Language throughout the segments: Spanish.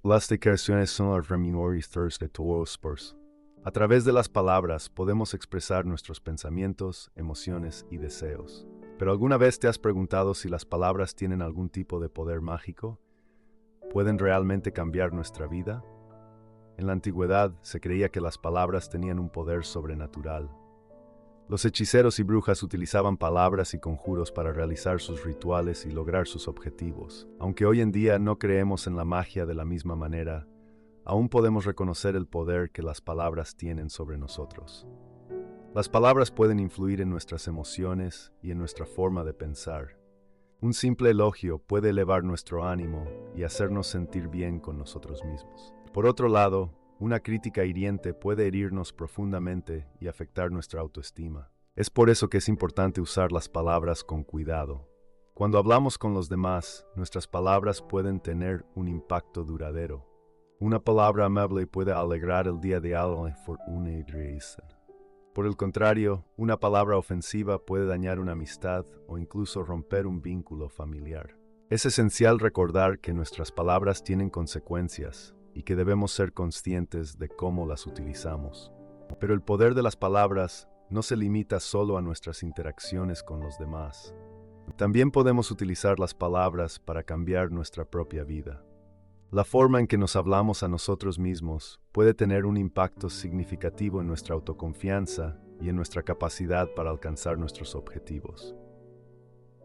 Las declaraciones son las remuneraciones de todos Spurs. A través de las palabras podemos expresar nuestros pensamientos, emociones y deseos. ¿Pero alguna vez te has preguntado si las palabras tienen algún tipo de poder mágico? ¿Pueden realmente cambiar nuestra vida? En la antigüedad se creía que las palabras tenían un poder sobrenatural. Los hechiceros y brujas utilizaban palabras y conjuros para realizar sus rituales y lograr sus objetivos. Aunque hoy en día no creemos en la magia de la misma manera, aún podemos reconocer el poder que las palabras tienen sobre nosotros. Las palabras pueden influir en nuestras emociones y en nuestra forma de pensar. Un simple elogio puede elevar nuestro ánimo y hacernos sentir bien con nosotros mismos. Por otro lado, una crítica hiriente puede herirnos profundamente y afectar nuestra autoestima. Es por eso que es importante usar las palabras con cuidado. Cuando hablamos con los demás, nuestras palabras pueden tener un impacto duradero. Una palabra amable puede alegrar el día de alguien por una risa. Por el contrario, una palabra ofensiva puede dañar una amistad o incluso romper un vínculo familiar. Es esencial recordar que nuestras palabras tienen consecuencias y que debemos ser conscientes de cómo las utilizamos. Pero el poder de las palabras no se limita solo a nuestras interacciones con los demás. También podemos utilizar las palabras para cambiar nuestra propia vida. La forma en que nos hablamos a nosotros mismos puede tener un impacto significativo en nuestra autoconfianza y en nuestra capacidad para alcanzar nuestros objetivos.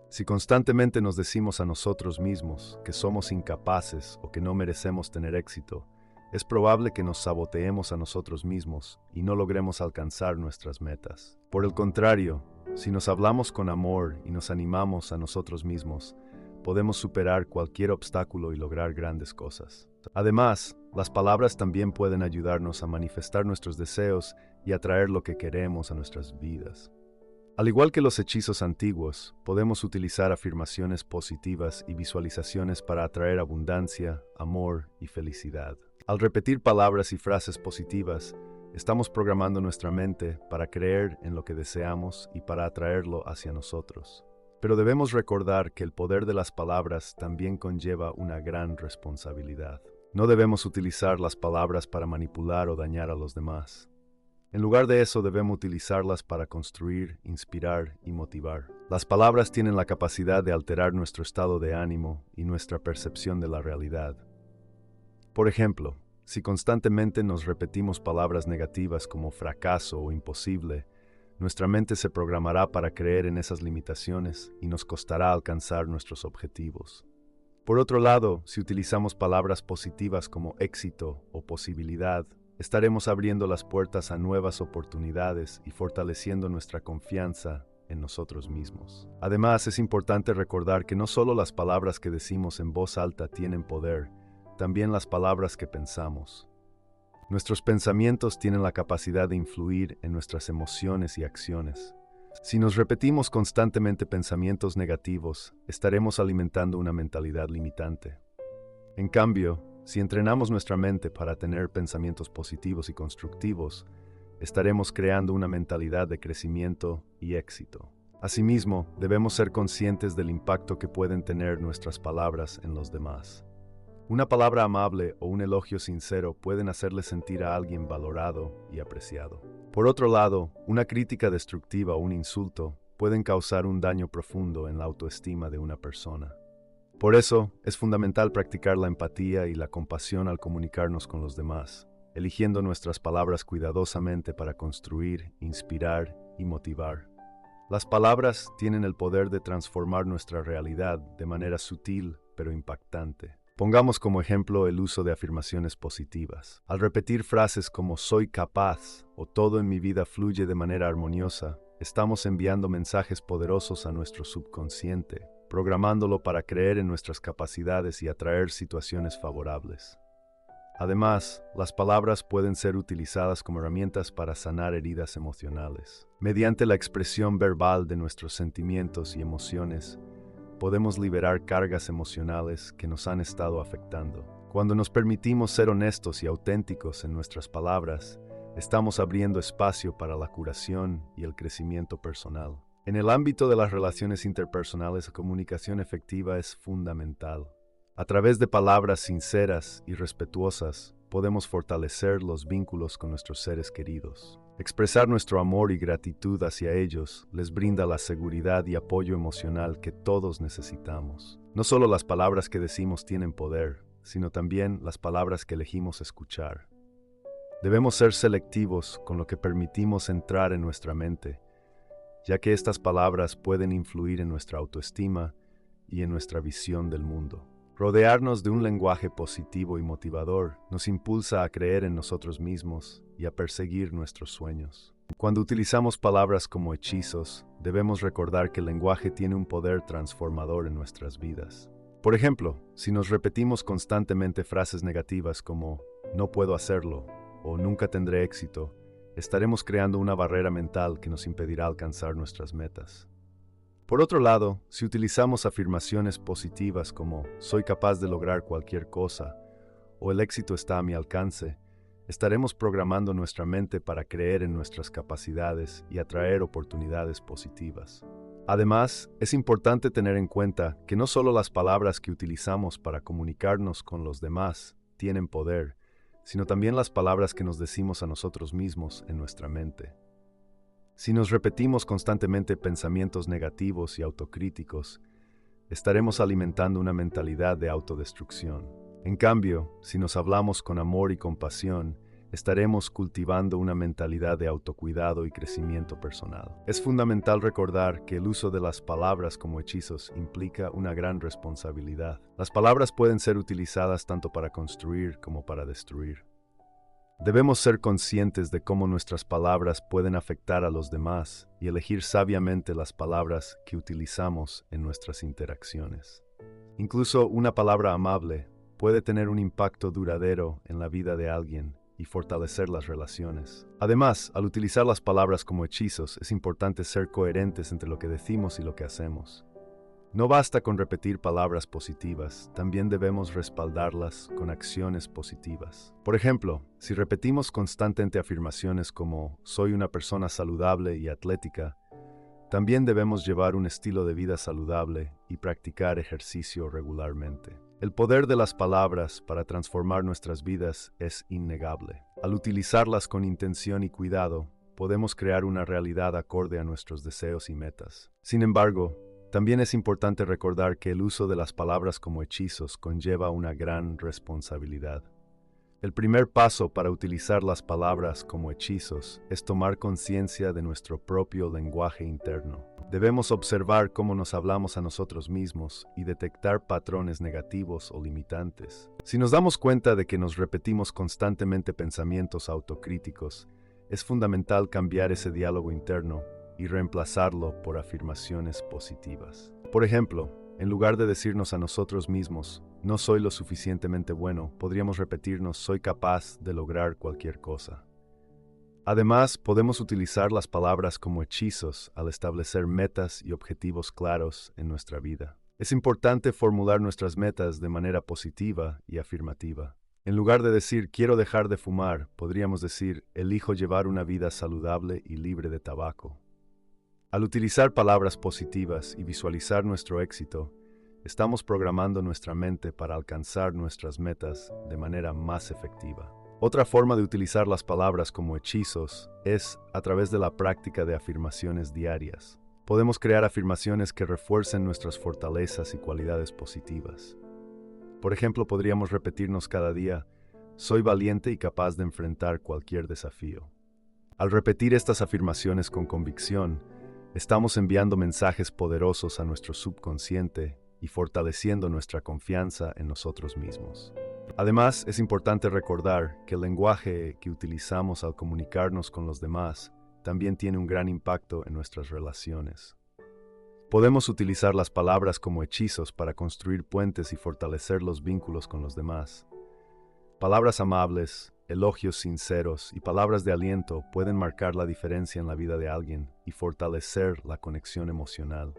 Si constantemente nos decimos a nosotros mismos que somos incapaces o que no merecemos tener éxito, es probable que nos saboteemos a nosotros mismos y no logremos alcanzar nuestras metas. Por el contrario, si nos hablamos con amor y nos animamos a nosotros mismos, podemos superar cualquier obstáculo y lograr grandes cosas. Además, las palabras también pueden ayudarnos a manifestar nuestros deseos y atraer lo que queremos a nuestras vidas. Al igual que los hechizos antiguos, podemos utilizar afirmaciones positivas y visualizaciones para atraer abundancia, amor y felicidad. Al repetir palabras y frases positivas, estamos programando nuestra mente para creer en lo que deseamos y para atraerlo hacia nosotros. Pero debemos recordar que el poder de las palabras también conlleva una gran responsabilidad. No debemos utilizar las palabras para manipular o dañar a los demás. En lugar de eso, debemos utilizarlas para construir, inspirar y motivar. Las palabras tienen la capacidad de alterar nuestro estado de ánimo y nuestra percepción de la realidad. Por ejemplo, si constantemente nos repetimos palabras negativas como fracaso o imposible, nuestra mente se programará para creer en esas limitaciones y nos costará alcanzar nuestros objetivos. Por otro lado, si utilizamos palabras positivas como éxito o posibilidad, estaremos abriendo las puertas a nuevas oportunidades y fortaleciendo nuestra confianza en nosotros mismos. Además, es importante recordar que no solo las palabras que decimos en voz alta tienen poder, también las palabras que pensamos. Nuestros pensamientos tienen la capacidad de influir en nuestras emociones y acciones. Si nos repetimos constantemente pensamientos negativos, estaremos alimentando una mentalidad limitante. En cambio, si entrenamos nuestra mente para tener pensamientos positivos y constructivos, estaremos creando una mentalidad de crecimiento y éxito. Asimismo, debemos ser conscientes del impacto que pueden tener nuestras palabras en los demás. Una palabra amable o un elogio sincero pueden hacerle sentir a alguien valorado y apreciado. Por otro lado, una crítica destructiva o un insulto pueden causar un daño profundo en la autoestima de una persona. Por eso, es fundamental practicar la empatía y la compasión al comunicarnos con los demás, eligiendo nuestras palabras cuidadosamente para construir, inspirar y motivar. Las palabras tienen el poder de transformar nuestra realidad de manera sutil pero impactante. Pongamos como ejemplo el uso de afirmaciones positivas. Al repetir frases como soy capaz o todo en mi vida fluye de manera armoniosa, estamos enviando mensajes poderosos a nuestro subconsciente, programándolo para creer en nuestras capacidades y atraer situaciones favorables. Además, las palabras pueden ser utilizadas como herramientas para sanar heridas emocionales. Mediante la expresión verbal de nuestros sentimientos y emociones, podemos liberar cargas emocionales que nos han estado afectando. Cuando nos permitimos ser honestos y auténticos en nuestras palabras, estamos abriendo espacio para la curación y el crecimiento personal. En el ámbito de las relaciones interpersonales, la comunicación efectiva es fundamental. A través de palabras sinceras y respetuosas, podemos fortalecer los vínculos con nuestros seres queridos. Expresar nuestro amor y gratitud hacia ellos les brinda la seguridad y apoyo emocional que todos necesitamos. No solo las palabras que decimos tienen poder, sino también las palabras que elegimos escuchar. Debemos ser selectivos con lo que permitimos entrar en nuestra mente, ya que estas palabras pueden influir en nuestra autoestima y en nuestra visión del mundo. Rodearnos de un lenguaje positivo y motivador nos impulsa a creer en nosotros mismos y a perseguir nuestros sueños. Cuando utilizamos palabras como hechizos, debemos recordar que el lenguaje tiene un poder transformador en nuestras vidas. Por ejemplo, si nos repetimos constantemente frases negativas como "no puedo hacerlo" o "nunca tendré éxito", estaremos creando una barrera mental que nos impedirá alcanzar nuestras metas. Por otro lado, si utilizamos afirmaciones positivas como "soy capaz de lograr cualquier cosa" o "el éxito está a mi alcance", estaremos programando nuestra mente para creer en nuestras capacidades y atraer oportunidades positivas. Además, es importante tener en cuenta que no solo las palabras que utilizamos para comunicarnos con los demás tienen poder, sino también las palabras que nos decimos a nosotros mismos en nuestra mente. Si nos repetimos constantemente pensamientos negativos y autocríticos, estaremos alimentando una mentalidad de autodestrucción. En cambio, si nos hablamos con amor y compasión, estaremos cultivando una mentalidad de autocuidado y crecimiento personal. Es fundamental recordar que el uso de las palabras como hechizos implica una gran responsabilidad. Las palabras pueden ser utilizadas tanto para construir como para destruir. Debemos ser conscientes de cómo nuestras palabras pueden afectar a los demás y elegir sabiamente las palabras que utilizamos en nuestras interacciones. Incluso una palabra amable puede tener un impacto duradero en la vida de alguien y fortalecer las relaciones. Además, al utilizar las palabras como hechizos, es importante ser coherentes entre lo que decimos y lo que hacemos. No basta con repetir palabras positivas, también debemos respaldarlas con acciones positivas. Por ejemplo, si repetimos constantemente afirmaciones como "soy una persona saludable y atlética", también debemos llevar un estilo de vida saludable y practicar ejercicio regularmente. El poder de las palabras para transformar nuestras vidas es innegable. Al utilizarlas con intención y cuidado, podemos crear una realidad acorde a nuestros deseos y metas. Sin embargo, también es importante recordar que el uso de las palabras como hechizos conlleva una gran responsabilidad. El primer paso para utilizar las palabras como hechizos es tomar conciencia de nuestro propio lenguaje interno. Debemos observar cómo nos hablamos a nosotros mismos y detectar patrones negativos o limitantes. Si nos damos cuenta de que nos repetimos constantemente pensamientos autocríticos, es fundamental cambiar ese diálogo interno y reemplazarlo por afirmaciones positivas. Por ejemplo, en lugar de decirnos a nosotros mismos "no soy lo suficientemente bueno", podríamos repetirnos "soy capaz de lograr cualquier cosa". Además, podemos utilizar las palabras como hechizos al establecer metas y objetivos claros en nuestra vida. Es importante formular nuestras metas de manera positiva y afirmativa. En lugar de decir "quiero dejar de fumar", podríamos decir "elijo llevar una vida saludable y libre de tabaco". Al utilizar palabras positivas y visualizar nuestro éxito, estamos programando nuestra mente para alcanzar nuestras metas de manera más efectiva. Otra forma de utilizar las palabras como hechizos es a través de la práctica de afirmaciones diarias. Podemos crear afirmaciones que refuercen nuestras fortalezas y cualidades positivas. Por ejemplo, podríamos repetirnos cada día "soy valiente y capaz de enfrentar cualquier desafío". Al repetir estas afirmaciones con convicción, estamos enviando mensajes poderosos a nuestro subconsciente y fortaleciendo nuestra confianza en nosotros mismos. Además, es importante recordar que el lenguaje que utilizamos al comunicarnos con los demás también tiene un gran impacto en nuestras relaciones. Podemos utilizar las palabras como hechizos para construir puentes y fortalecer los vínculos con los demás. Palabras amables, elogios sinceros y palabras de aliento pueden marcar la diferencia en la vida de alguien y fortalecer la conexión emocional.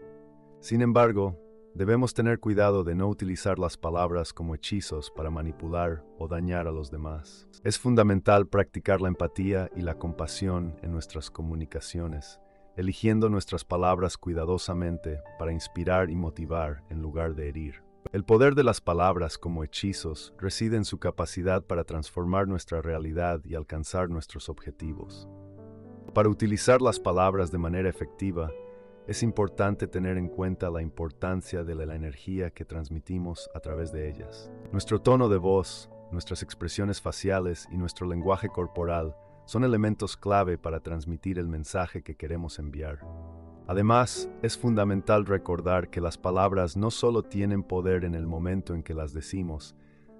Sin embargo, debemos tener cuidado de no utilizar las palabras como hechizos para manipular o dañar a los demás. Es fundamental practicar la empatía y la compasión en nuestras comunicaciones, eligiendo nuestras palabras cuidadosamente para inspirar y motivar en lugar de herir. El poder de las palabras como hechizos reside en su capacidad para transformar nuestra realidad y alcanzar nuestros objetivos. Para utilizar las palabras de manera efectiva, es importante tener en cuenta la importancia de la energía que transmitimos a través de ellas. Nuestro tono de voz, nuestras expresiones faciales y nuestro lenguaje corporal son elementos clave para transmitir el mensaje que queremos enviar. Además, es fundamental recordar que las palabras no solo tienen poder en el momento en que las decimos,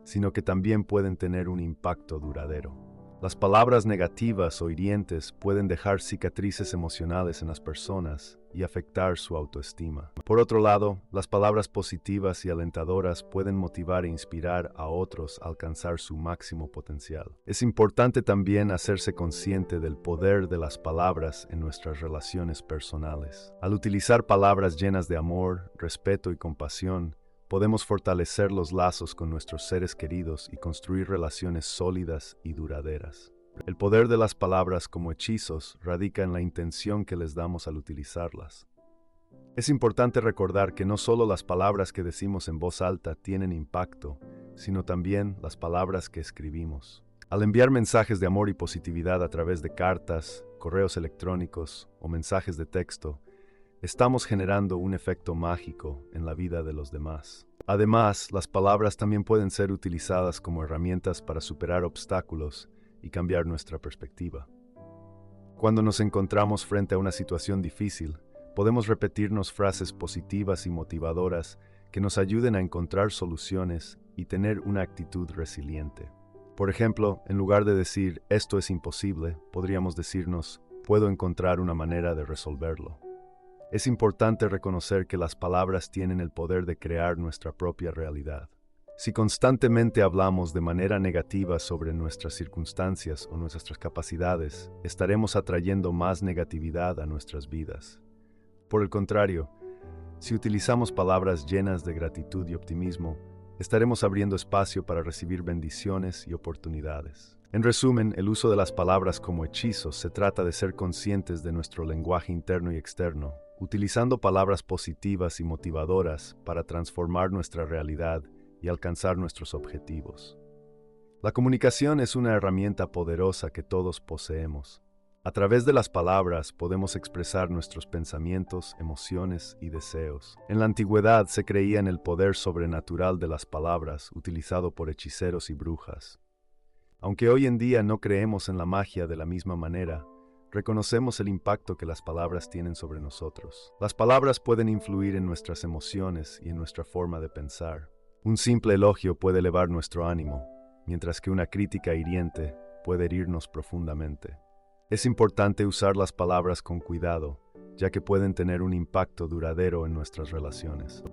sino que también pueden tener un impacto duradero. Las palabras negativas o hirientes pueden dejar cicatrices emocionales en las personas y afectar su autoestima. Por otro lado, las palabras positivas y alentadoras pueden motivar e inspirar a otros a alcanzar su máximo potencial. Es importante también hacerse consciente del poder de las palabras en nuestras relaciones personales. Al utilizar palabras llenas de amor, respeto y compasión, podemos fortalecer los lazos con nuestros seres queridos y construir relaciones sólidas y duraderas. El poder de las palabras como hechizos radica en la intención que les damos al utilizarlas. Es importante recordar que no solo las palabras que decimos en voz alta tienen impacto, sino también las palabras que escribimos. Al enviar mensajes de amor y positividad a través de cartas, correos electrónicos o mensajes de texto, estamos generando un efecto mágico en la vida de los demás. Además, las palabras también pueden ser utilizadas como herramientas para superar obstáculos y cambiar nuestra perspectiva. Cuando nos encontramos frente a una situación difícil, podemos repetirnos frases positivas y motivadoras que nos ayuden a encontrar soluciones y tener una actitud resiliente. Por ejemplo, en lugar de decir "esto es imposible", podríamos decirnos "puedo encontrar una manera de resolverlo". Es importante reconocer que las palabras tienen el poder de crear nuestra propia realidad. Si constantemente hablamos de manera negativa sobre nuestras circunstancias o nuestras capacidades, estaremos atrayendo más negatividad a nuestras vidas. Por el contrario, si utilizamos palabras llenas de gratitud y optimismo, estaremos abriendo espacio para recibir bendiciones y oportunidades. En resumen, el uso de las palabras como hechizos se trata de ser conscientes de nuestro lenguaje interno y externo, utilizando palabras positivas y motivadoras para transformar nuestra realidad y alcanzar nuestros objetivos. La comunicación es una herramienta poderosa que todos poseemos. A través de las palabras podemos expresar nuestros pensamientos, emociones y deseos. En la antigüedad se creía en el poder sobrenatural de las palabras, utilizado por hechiceros y brujas. Aunque hoy en día no creemos en la magia de la misma manera, reconocemos el impacto que las palabras tienen sobre nosotros. Las palabras pueden influir en nuestras emociones y en nuestra forma de pensar. Un simple elogio puede elevar nuestro ánimo, mientras que una crítica hiriente puede herirnos profundamente. Es importante usar las palabras con cuidado, ya que pueden tener un impacto duradero en nuestras relaciones.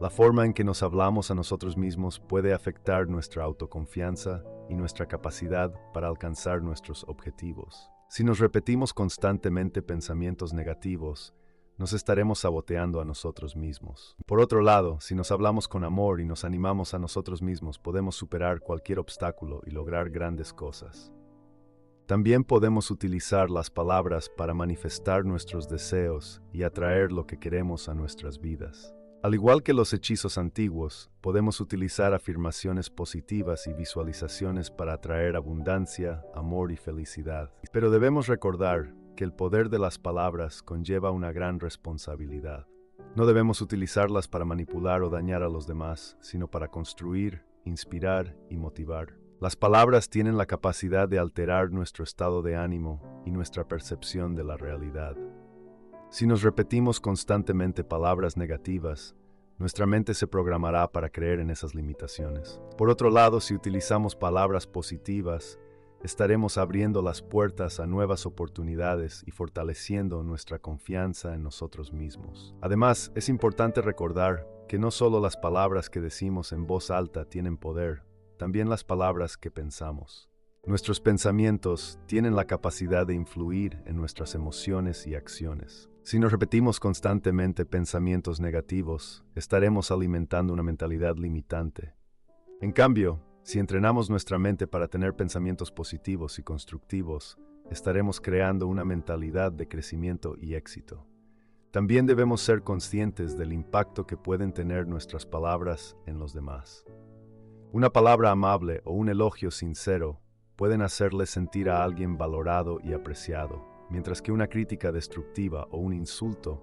La forma en que nos hablamos a nosotros mismos puede afectar nuestra autoconfianza y nuestra capacidad para alcanzar nuestros objetivos. Si nos repetimos constantemente pensamientos negativos, nos estaremos saboteando a nosotros mismos. Por otro lado, si nos hablamos con amor y nos animamos a nosotros mismos, podemos superar cualquier obstáculo y lograr grandes cosas. También podemos utilizar las palabras para manifestar nuestros deseos y atraer lo que queremos a nuestras vidas. Al igual que los hechizos antiguos, podemos utilizar afirmaciones positivas y visualizaciones para atraer abundancia, amor y felicidad. Pero debemos recordar que el poder de las palabras conlleva una gran responsabilidad. No debemos utilizarlas para manipular o dañar a los demás, sino para construir, inspirar y motivar. Las palabras tienen la capacidad de alterar nuestro estado de ánimo y nuestra percepción de la realidad. Si nos repetimos constantemente palabras negativas, nuestra mente se programará para creer en esas limitaciones. Por otro lado, si utilizamos palabras positivas, estaremos abriendo las puertas a nuevas oportunidades y fortaleciendo nuestra confianza en nosotros mismos. Además, es importante recordar que no solo las palabras que decimos en voz alta tienen poder, también las palabras que pensamos. Nuestros pensamientos tienen la capacidad de influir en nuestras emociones y acciones. Si nos repetimos constantemente pensamientos negativos, estaremos alimentando una mentalidad limitante. En cambio, si entrenamos nuestra mente para tener pensamientos positivos y constructivos, estaremos creando una mentalidad de crecimiento y éxito. También debemos ser conscientes del impacto que pueden tener nuestras palabras en los demás. Una palabra amable o un elogio sincero pueden hacerle sentir a alguien valorado y apreciado, mientras que una crítica destructiva o un insulto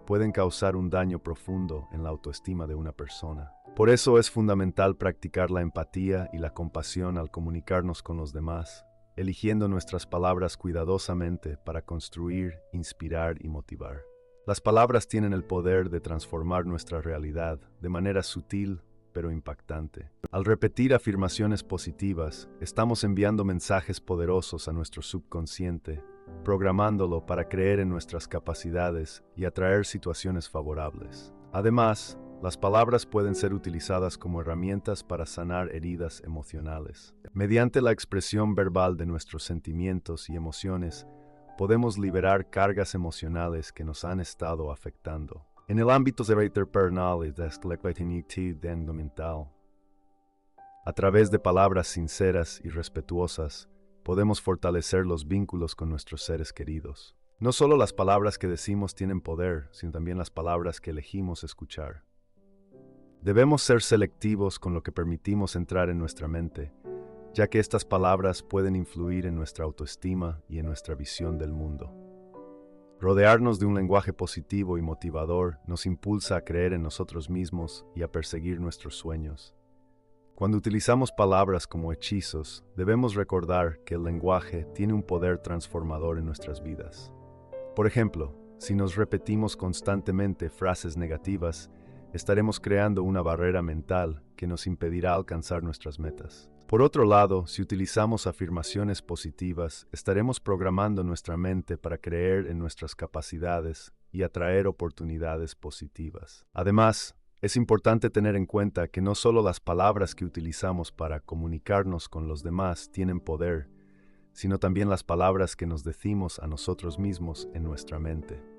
pueden causar un daño profundo en la autoestima de una persona. Por eso es fundamental practicar la empatía y la compasión al comunicarnos con los demás, eligiendo nuestras palabras cuidadosamente para construir, inspirar y motivar. Las palabras tienen el poder de transformar nuestra realidad de manera sutil pero impactante. Al repetir afirmaciones positivas, estamos enviando mensajes poderosos a nuestro subconsciente, programándolo para creer en nuestras capacidades y atraer situaciones favorables. Además, las palabras pueden ser utilizadas como herramientas para sanar heridas emocionales. Mediante la expresión verbal de nuestros sentimientos y emociones, podemos liberar cargas emocionales que nos han estado afectando. En el ámbito interpersonal y de la mental, a través de palabras sinceras y respetuosas, podemos fortalecer los vínculos con nuestros seres queridos. No solo las palabras que decimos tienen poder, sino también las palabras que elegimos escuchar. Debemos ser selectivos con lo que permitimos entrar en nuestra mente, ya que estas palabras pueden influir en nuestra autoestima y en nuestra visión del mundo. Rodearnos de un lenguaje positivo y motivador nos impulsa a creer en nosotros mismos y a perseguir nuestros sueños. Cuando utilizamos palabras como hechizos, debemos recordar que el lenguaje tiene un poder transformador en nuestras vidas. Por ejemplo, si nos repetimos constantemente frases negativas, estaremos creando una barrera mental que nos impedirá alcanzar nuestras metas. Por otro lado, si utilizamos afirmaciones positivas, estaremos programando nuestra mente para creer en nuestras capacidades y atraer oportunidades positivas. Además, es importante tener en cuenta que no solo las palabras que utilizamos para comunicarnos con los demás tienen poder, sino también las palabras que nos decimos a nosotros mismos en nuestra mente.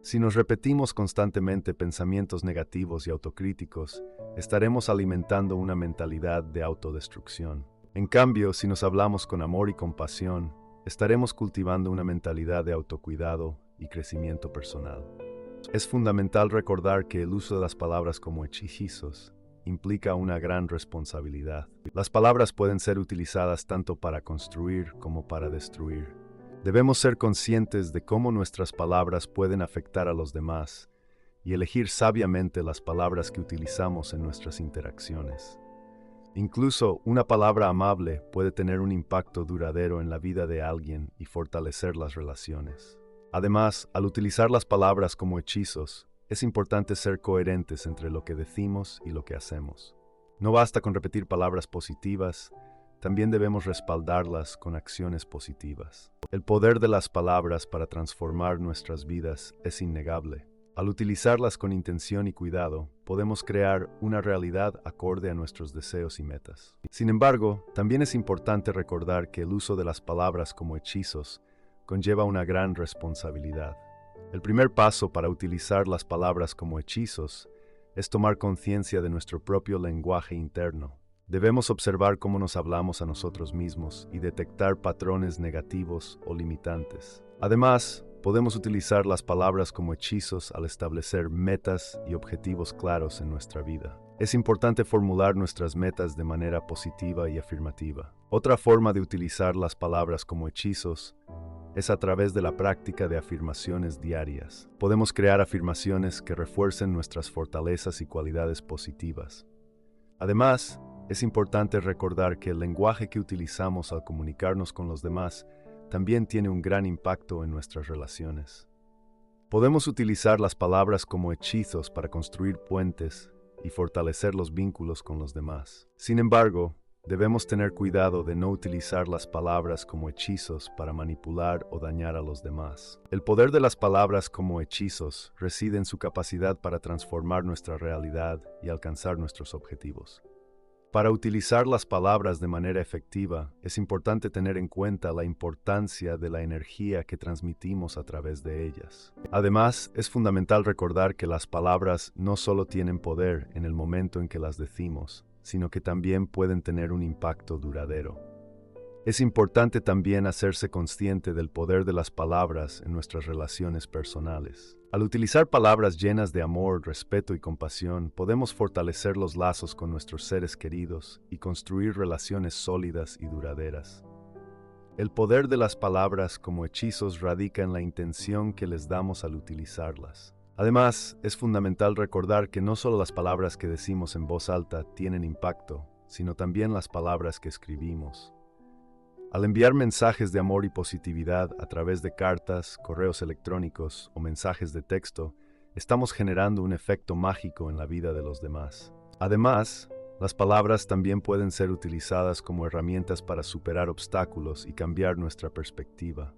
Si nos repetimos constantemente pensamientos negativos y autocríticos, estaremos alimentando una mentalidad de autodestrucción. En cambio, si nos hablamos con amor y compasión, estaremos cultivando una mentalidad de autocuidado y crecimiento personal. Es fundamental recordar que el uso de las palabras como hechizos implica una gran responsabilidad. Las palabras pueden ser utilizadas tanto para construir como para destruir. Debemos ser conscientes de cómo nuestras palabras pueden afectar a los demás y elegir sabiamente las palabras que utilizamos en nuestras interacciones. Incluso una palabra amable puede tener un impacto duradero en la vida de alguien y fortalecer las relaciones. Además, al utilizar las palabras como hechizos, es importante ser coherentes entre lo que decimos y lo que hacemos. No basta con repetir palabras positivas, también debemos respaldarlas con acciones positivas. El poder de las palabras para transformar nuestras vidas es innegable. Al utilizarlas con intención y cuidado, podemos crear una realidad acorde a nuestros deseos y metas. Sin embargo, también es importante recordar que el uso de las palabras como hechizos conlleva una gran responsabilidad. El primer paso para utilizar las palabras como hechizos es tomar conciencia de nuestro propio lenguaje interno. Debemos observar cómo nos hablamos a nosotros mismos y detectar patrones negativos o limitantes. Además, podemos utilizar las palabras como hechizos al establecer metas y objetivos claros en nuestra vida. Es importante formular nuestras metas de manera positiva y afirmativa. Otra forma de utilizar las palabras como hechizos es a través de la práctica de afirmaciones diarias. Podemos crear afirmaciones que refuercen nuestras fortalezas y cualidades positivas. Además, es importante recordar que el lenguaje que utilizamos al comunicarnos con los demás también tiene un gran impacto en nuestras relaciones. Podemos utilizar las palabras como hechizos para construir puentes y fortalecer los vínculos con los demás. Sin embargo, debemos tener cuidado de no utilizar las palabras como hechizos para manipular o dañar a los demás. El poder de las palabras como hechizos reside en su capacidad para transformar nuestra realidad y alcanzar nuestros objetivos. Para utilizar las palabras de manera efectiva, es importante tener en cuenta la importancia de la energía que transmitimos a través de ellas. Además, es fundamental recordar que las palabras no solo tienen poder en el momento en que las decimos, sino que también pueden tener un impacto duradero. Es importante también hacerse consciente del poder de las palabras en nuestras relaciones personales. Al utilizar palabras llenas de amor, respeto y compasión, podemos fortalecer los lazos con nuestros seres queridos y construir relaciones sólidas y duraderas. El poder de las palabras como hechizos radica en la intención que les damos al utilizarlas. Además, es fundamental recordar que no solo las palabras que decimos en voz alta tienen impacto, sino también las palabras que escribimos. Al enviar mensajes de amor y positividad a través de cartas, correos electrónicos o mensajes de texto, estamos generando un efecto mágico en la vida de los demás. Además, las palabras también pueden ser utilizadas como herramientas para superar obstáculos y cambiar nuestra perspectiva.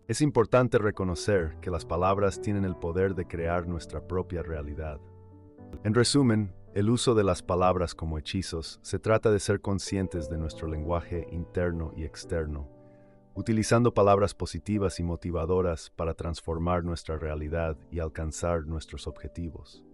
Es importante reconocer que las palabras tienen el poder de crear nuestra propia realidad. En resumen, el uso de las palabras como hechizos se trata de ser conscientes de nuestro lenguaje interno y externo, utilizando palabras positivas y motivadoras para transformar nuestra realidad y alcanzar nuestros objetivos.